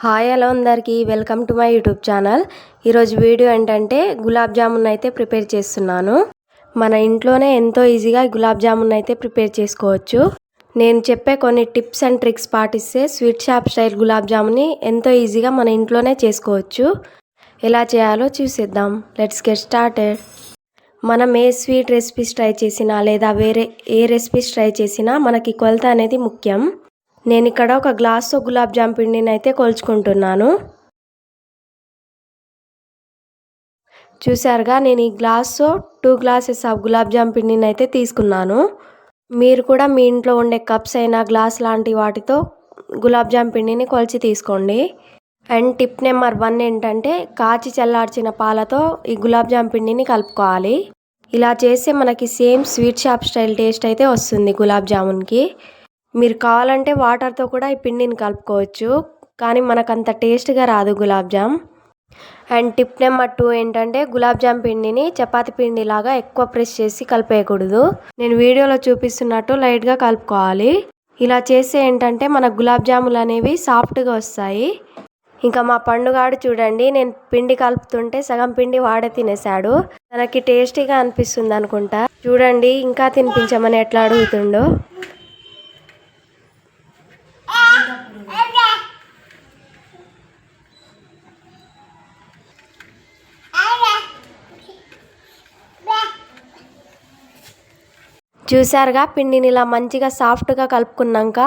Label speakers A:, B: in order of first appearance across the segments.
A: Hi hello అందరికీ welcome to my YouTube channel. ఈరోజు video ఏంటంటే గులాబ్ జామున్ అయితే ప్రిపేర్ చేస్తున్నాను. మన ఇంట్లోనే ఎంతో ఈజీగా గులాబ్ జామున్ అయితే ప్రిపేర్ చేసుకోవచ్చు. నేను చెప్పే కొన్ని టిప్స్ అండ్ ట్రిక్స్ పాటిస్తే స్వీట్ షాప్ స్టైల్ గులాబ్ జామున్ని ఎంతో ఈజీగా మన ఇంట్లోనే చేసుకోవచ్చు. ఎలా చేయాలో చూసేద్దాం. Let's get started. మనం ఏ స్వీట్ రెసిపీస్ ట్రై చేసినా లేదా వేరే ఏ రెసిపీస్ ట్రై చేసినా మనకి కొలత అనేది ముఖ్యం. నేను ఇక్కడ ఒక గ్లాస్తో గులాబ్ జామ్ పిండిని అయితే కొలుచుకుంటున్నాను. చూసారుగా, నేను ఈ గ్లాస్తో 2 గ్లాసెస్ ఆఫ్ గులాబ్ జామ్ పిండిని అయితే తీసుకున్నాను. మీరు కూడా మీ ఇంట్లో ఉండే కప్స్ అయినా గ్లాస్ లాంటి వాటితో గులాబ్ జామ్ పిండిని కొలిచి తీసుకోండి. అండ్ టిప్ నెంబర్ 1 ఏంటంటే కాచి చల్లార్చిన పాలతో ఈ గులాబ్ జామ్ పిండిని కలుపుకోవాలి. ఇలా చేస్తే మనకి same sweet shop style taste అయితే వస్తుంది గులాబ్ జామున్కి. మీరు కావాలంటే వాటర్తో కూడా ఈ పిండిని కలుపుకోవచ్చు, కానీ మనకు అంత టేస్ట్గా రాదు gulab jam. And tip number 2 ఏంటంటే గులాబ్ జామ్ పిండిని చపాతి పిండిలాగా ఎక్కువ ప్రెస్ చేసి కలిపేయకూడదు. నేను వీడియోలో చూపిస్తున్నట్టు లైట్గా కలుపుకోవాలి. ఇలా చేస్తే ఏంటంటే మన గులాబ్ జాములు అనేవి సాఫ్ట్గా వస్తాయి. ఇంకా మా పండుగాడు చూడండి, నేను పిండి కలుపుతుంటే సగం పిండి వాడే తినేశాడు. తనకి టేస్టీగా అనిపిస్తుంది అనుకుంటా. చూడండి, ఇంకా తినిపించమని ఎట్లా అడుగుతుండో. చూసారుగా, పిండిని ఇలా మంచిగా సాఫ్ట్గా కలుపుకున్నాక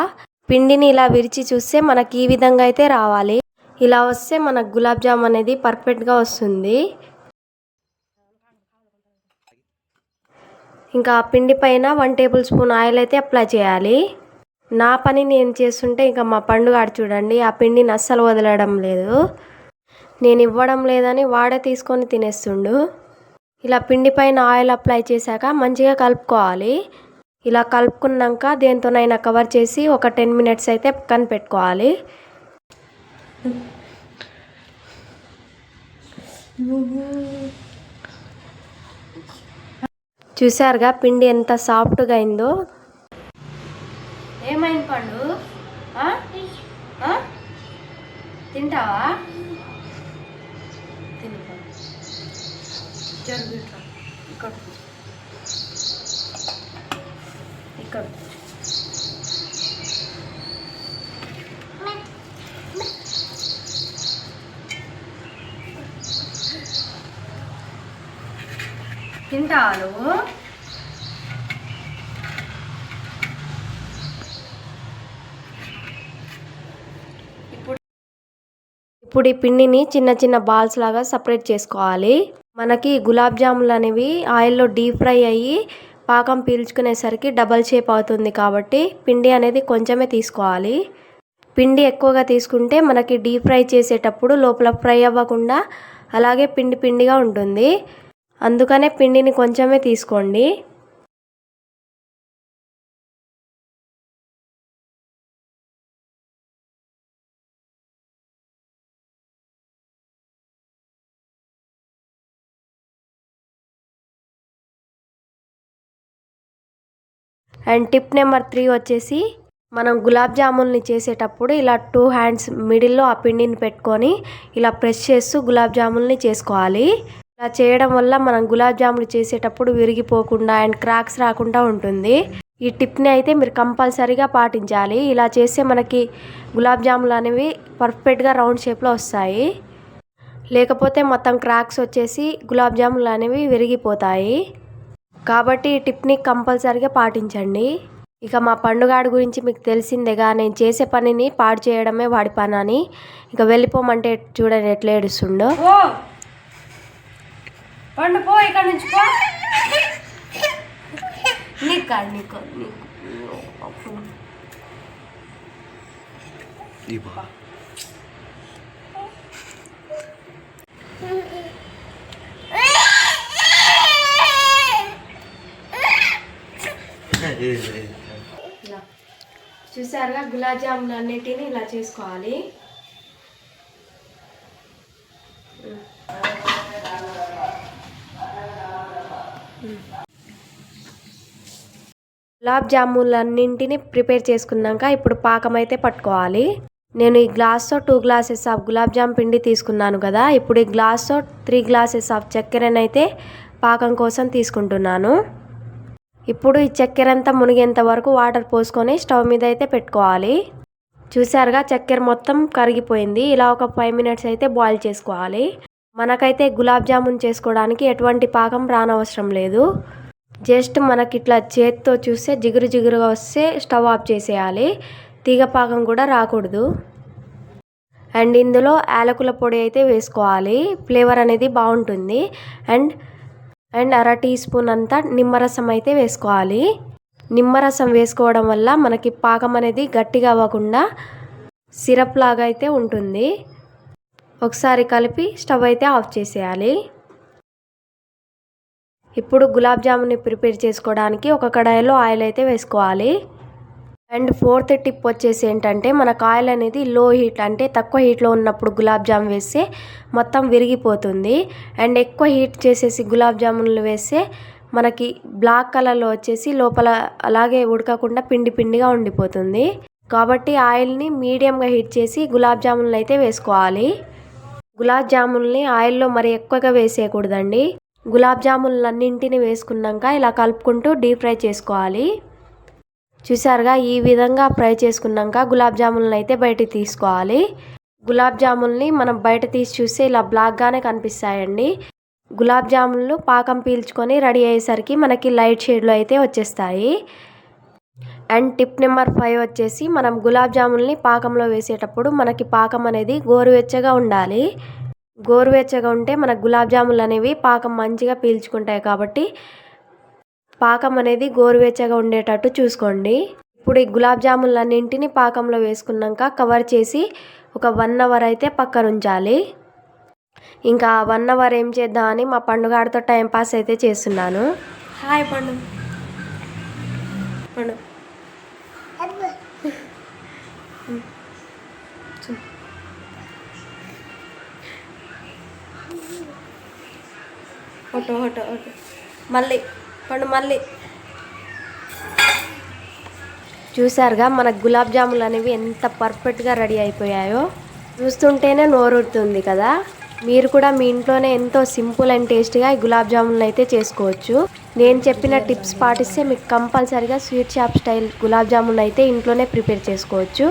A: పిండిని ఇలా విరిచి చూస్తే మనకి ఈ విధంగా అయితే రావాలి. ఇలా వస్తే మనకు గులాబ్ జామ్ అనేది పర్ఫెక్ట్గా వస్తుంది. ఇంకా పిండి పైన 1 టేబుల్ స్పూన్ ఆయిల్ అయితే అప్లై చేయాలి. నా పని నేను చేస్తుంటే ఇంకా మా పండుగాడు చూడండి ఆ పిండిని అస్సలు వదలడం లేదు. నేను ఇవ్వడం లేదని వాడే తీసుకొని తినేస్తుండు. ఇలా పిండి పైన ఆయిల్ అప్లై చేశాక మంచిగా కలుపుకోవాలి. ఇలా కలుపుకున్నాక దేంతోనైనా కవర్ చేసి ఒక 10 మినిట్స్ అయితే పక్కన పెట్టుకోవాలి. చూసారుగా పిండి ఎంత సాఫ్ట్గా అయిందో. ఏమైంది పండు? తింటావా? ఇక్కడ ఇక్కడ తింటావా నువ్వు? ఇప్పుడు ఈ పిండిని చిన్న చిన్న బాల్స్ లాగా సపరేట్ చేసుకోవాలి. మనకి గులాబ్ జాములు అనేవి ఆయిల్లో డీప్ ఫ్రై అయ్యి పాకం పీల్చుకునేసరికి డబల్ షేప్ అవుతుంది కాబట్టి పిండి అనేది కొంచెమే తీసుకోవాలి. పిండి ఎక్కువగా తీసుకుంటే మనకి డీప్ ఫ్రై చేసేటప్పుడు లోపల ఫ్రై అవ్వకుండా అలాగే పిండి పిండిగా ఉంటుంది. అందుకనే పిండిని కొంచెమే తీసుకోండి. అండ్ టిప్ నెంబర్ 3 వచ్చేసి మనం గులాబ్ జామున్ని చేసేటప్పుడు ఇలా 2 హ్యాండ్స్ మిడిల్లో ఆ పిండిని పెట్టుకొని ఇలా ప్రెస్ చేస్తూ గులాబ్ జామున్ని చేసుకోవాలి. ఇలా చేయడం వల్ల మనం గులాబ్ జాములు చేసేటప్పుడు విరిగిపోకుండా అండ్ క్రాక్స్ రాకుండా ఉంటుంది. ఈ టిప్ని అయితే మీరు కంపల్సరీగా పాటించాలి. ఇలా చేస్తే మనకి గులాబ్ జాములు అనేవి పర్ఫెక్ట్గా రౌండ్ షేప్లో వస్తాయి. లేకపోతే మొత్తం క్రాక్స్ వచ్చేసి గులాబ్ జాములు అనేవి విరిగిపోతాయి. కాబట్టి ఈ టిప్ని కంపల్సరీగా పాటించండి. ఇక మా పండుగాడి గురించి మీకు తెలిసిందేగా, నేను చేసే పనిని పాడు చేయడమే వాడి పని అని. ఇక వెళ్ళిపోమంటే చూడండి ఎట్లా ఏడుస్తుండో. పండు పో, ఇక్కడ నుంచి పో. నీకు కాదు, నీకు ఇలా చూసారుగా, గులాబ్ జాములు అన్నిటిని ఇలా చేసుకోవాలి. గులాబ్ జాములన్నింటినీ ప్రిపేర్ చేసుకున్నాక ఇప్పుడు పాకం అయితే పట్టుకోవాలి. నేను ఈ గ్లాస్తో 2 గ్లాసెస్ ఆఫ్ గులాబ్ జామ్ పిండి తీసుకున్నాను కదా. ఇప్పుడు ఈ గ్లాస్తో 3 గ్లాసెస్ ఆఫ్ చక్కెరనైతే పాకం కోసం తీసుకుంటున్నాను. ఇప్పుడు ఈ చక్కెర అంతా మునిగేంత వరకు వాటర్ పోసుకొని స్టవ్ మీద అయితే పెట్టుకోవాలి. చూసారుగా చక్కెర మొత్తం కరిగిపోయింది. ఇలా ఒక 5 మినిట్స్ అయితే బాయిల్ చేసుకోవాలి. మనకైతే గులాబ్ జామున్ చేసుకోవడానికి ఎటువంటి పాకం రానవసరం లేదు. జస్ట్ మనకి ఇట్లా చేతితో చూస్తే జిగురు జిగురుగా వస్తే స్టవ్ ఆఫ్ చేసేయాలి. తీగ పాకం కూడా రాకూడదు. అండ్ ఇందులో యాలకుల పొడి అయితే వేసుకోవాలి. ఫ్లేవర్ అనేది బాగుంటుంది. అండ్ 1/2 టీ స్పూన్ అంతా నిమ్మరసం అయితే వేసుకోవాలి. నిమ్మరసం వేసుకోవడం వల్ల మనకి పాకం అనేది గట్టిగా అవ్వకుండా సిరప్ లాగా అయితే ఉంటుంది. ఒకసారి కలిపి స్టవ్ అయితే ఆఫ్ చేసేయాలి. ఇప్పుడు గులాబ్ జామున్ని ప్రిపేర్ చేసుకోవడానికి ఒక కడాయిలో ఆయిల్ అయితే వేసుకోవాలి. అండ్ 4th టిప్ వచ్చేసి ఏంటంటే మనకు ఆయిల్ అనేది లో హీట్ అంటే తక్కువ హీట్లో ఉన్నప్పుడు గులాబ్ జామ్ వేస్తే మొత్తం విరిగిపోతుంది. అండ్ ఎక్కువ హీట్ చేసేసి గులాబ్ జామున్లు వేస్తే మనకి బ్లాక్ కలర్లో వచ్చేసి లోపల అలాగే ఉడకకుండా పిండి పిండిగా ఉండిపోతుంది. కాబట్టి ఆయిల్ని మీడియంగా హీట్ చేసి గులాబ్ జామున్లు అయితే వేసుకోవాలి. గులాబ్ జామున్ని ఆయిల్లో మరి ఎక్కువగా వేసేయకూడదండి. గులాబ్ జామున్లన్నింటిని వేసుకున్నాక ఇలా కలుపుకుంటూ డీప్ ఫ్రై చేసుకోవాలి. చూసారుగా ఈ విధంగా ఫ్రై చేసుకున్నాక గులాబ్ జామున్లు అయితే బయటికి తీసుకోవాలి. గులాబ్ జామున్ని మనం బయట తీసి చూస్తే ఇలా బ్లాక్గానే కనిపిస్తాయండి. గులాబ్ జామున్లు పాకం పీల్చుకొని రెడీ అయ్యేసరికి మనకి లైట్ షేడ్లో అయితే వచ్చేస్తాయి. అండ్ టిప్ నెంబర్ 5 వచ్చేసి మనం గులాబ్ జామున్ని పాకంలో వేసేటప్పుడు మనకి పాకం అనేది గోరువెచ్చగా ఉండాలి. గోరువెచ్చగా ఉంటే మన గులాబ్ జామున్లు అనేవి పాకం మంచిగా పీల్చుకుంటాయి. కాబట్టి పాకం అనేది గోరువెచ్చగా ఉండేటట్టు చూసుకోండి. ఇప్పుడు ఈ గులాబ్ జామున్లన్నింటినీ పాకంలో వేసుకున్నాక కవర్ చేసి ఒక 1 అవర్ అయితే పక్కన ఉంచాలి. ఇంకా 1 అవర్ ఏం చేద్దామని మా పండుగాడితో టైంపాస్ అయితే చేస్తున్నాను. హాయ్ పండు. పండు మళ్ళీ పండు మళ్ళీ. చూసారుగా మన గులాబ్ జాములు అనేవి ఎంత పర్ఫెక్ట్గా రెడీ అయిపోయాయో. చూస్తుంటేనే నోరుతుంది కదా. మీరు కూడా మీ ఇంట్లోనే ఎంతో సింపుల్ అండ్ టేస్టీగా ఈ గులాబ్ జామున్లు అయితే చేసుకోవచ్చు. నేను చెప్పిన టిప్స్ పాటిస్తే మీకు కంపల్సరీగా sweet shop style gulab jamun అయితే ఇంట్లోనే ప్రిపేర్ చేసుకోవచ్చు.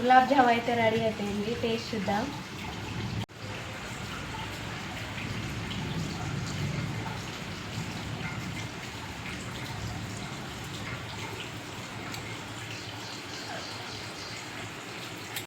A: గులాబ్ జామ్ అయితే రెడీ అయిపోయింది. టేస్ట్ చూద్దాం.